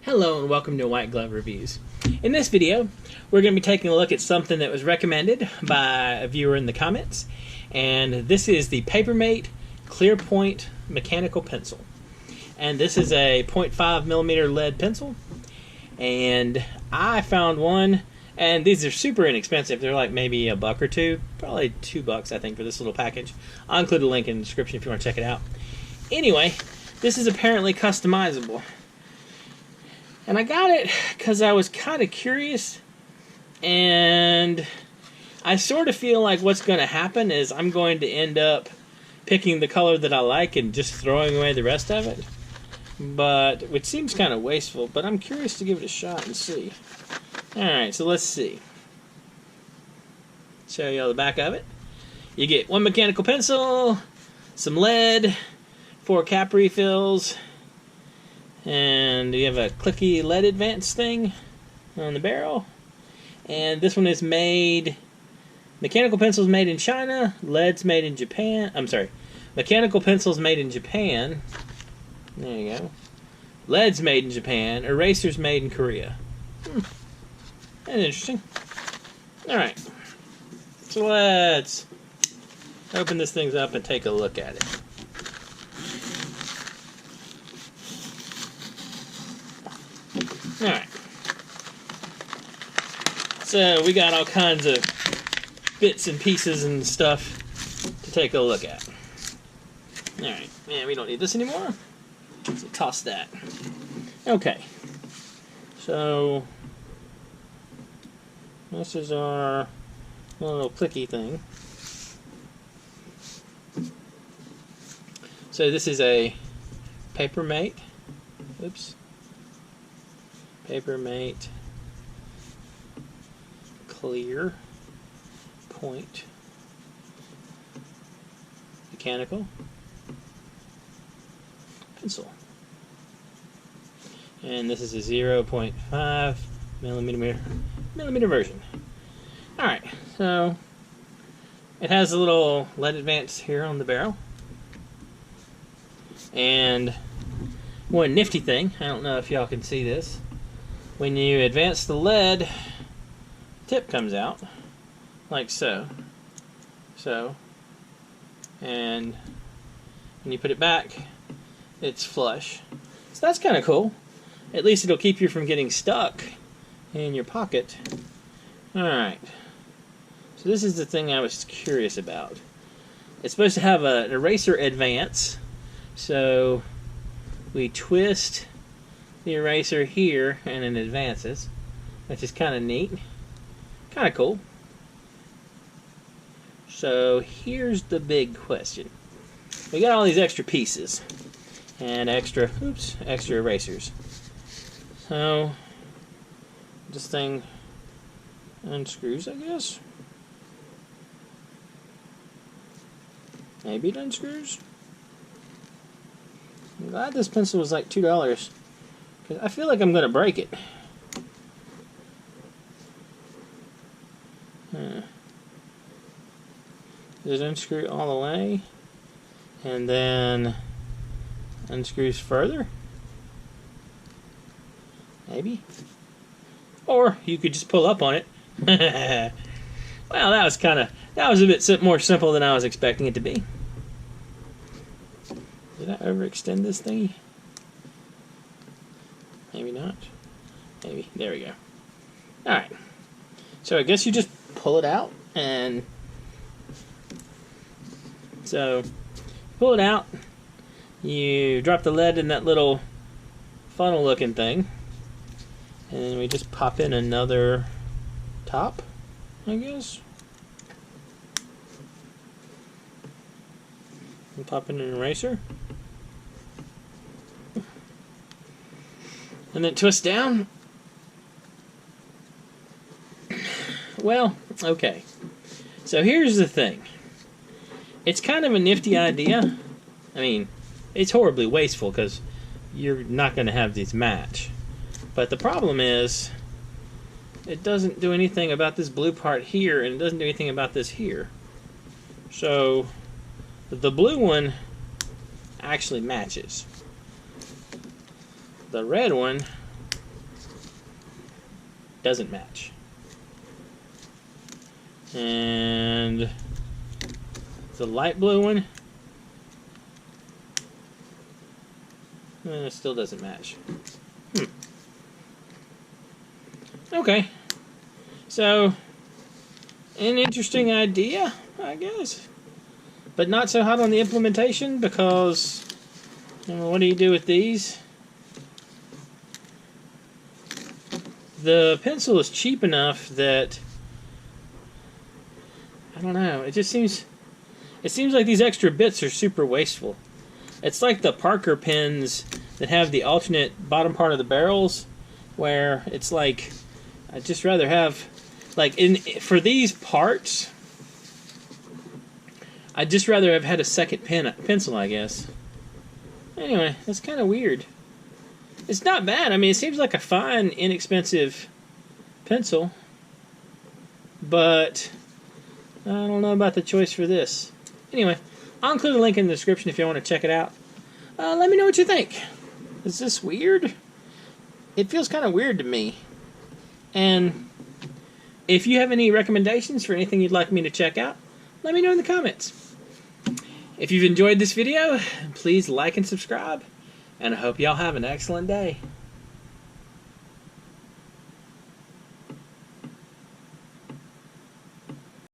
Hello and welcome to White Glove Reviews. In this video, we're going to be taking a look at something that was recommended by a viewer in the comments, and this is the Papermate ClearPoint mechanical pencil. And this is a 0.5mm lead pencil, and I found one, and these are super inexpensive. They're like maybe a buck or two, probably $2 I think for this little package. I'll include a link in the description if you want to check it out. Anyway, this is apparently customizable. And I got it because I was kind of curious, and I sort of feel like what's going to happen is I'm going to end up picking the color that I like and just throwing away the rest of it. But, which seems kind of wasteful, but I'm curious to give it a shot and see. Alright, so let's see. Show you all the back of it. You get one mechanical pencil, some lead, 4 cap refills, and you have a clicky lead advance thing on the barrel. And this one is made, mechanical pencils made in China, lead's made in Japan. I'm sorry, mechanical pencils made in Japan. There you go. Lead's made in Japan, erasers made in Korea. That's interesting. Alright, so let's open this thing up and take a look at it. Alright, so we got all kinds of bits and pieces and stuff to take a look at. Alright, man, we don't need this anymore, so toss that. Okay, so this is our little clicky thing. So this is a Papermate. Oops. Papermate ClearPoint mechanical pencil, and this is a 0.5 millimeter version. Alright, so it has a little lead advance here on the barrel, and one nifty thing, I don't know if y'all can see this, when you advance the lead, tip comes out like so, and when you put it back, it's flush. So that's kind of cool. At least it'll keep you from getting stuck in your pocket. Alright, so this is the thing I was curious about. It's supposed to have an eraser advance, so we twist the eraser here and it advances, which is kind of neat, kind of cool. So here's the big question. We got all these extra pieces and extra erasers. So this thing unscrews, I guess. Maybe it unscrews. I'm glad this pencil was like $2, because I feel like I'm going to break it. Does it unscrew all the way? And then unscrews further? Maybe? Or you could just pull up on it. Well, that was a bit more simple than I was expecting it to be. Did I overextend this thingy? Maybe not. Maybe. There we go. Alright. So I guess you just pull it out, and so pull it out, you drop the lead in that little funnel looking thing, and then we just pop in another top, I guess. And pop in an eraser. And then twist down. Well, okay. So here's the thing. It's kind of a nifty idea. I mean, it's horribly wasteful because you're not going to have these match. But the problem is, it doesn't do anything about this blue part here, and it doesn't do anything about this here. So the blue one actually matches. The red one doesn't match. And the light blue one, it still doesn't match. Okay, so an interesting idea, I guess, but not so hot on the implementation because, what do you do with these? The pencil is cheap enough that, I don't know, it seems like these extra bits are super wasteful. It's like the Parker pens that have the alternate bottom part of the barrels, where it's like, I'd just rather have, like, for these parts, I'd just rather have had a second pencil, I guess. Anyway, that's kind of weird. It's not bad. I mean, it seems like a fine, inexpensive pencil, but I don't know about the choice for this. Anyway, I'll include a link in the description if you want to check it out. Let me know what you think. Is this weird? It feels kind of weird to me. And if you have any recommendations for anything you'd like me to check out, let me know in the comments. If you've enjoyed this video, please like and subscribe, and I hope y'all have an excellent day.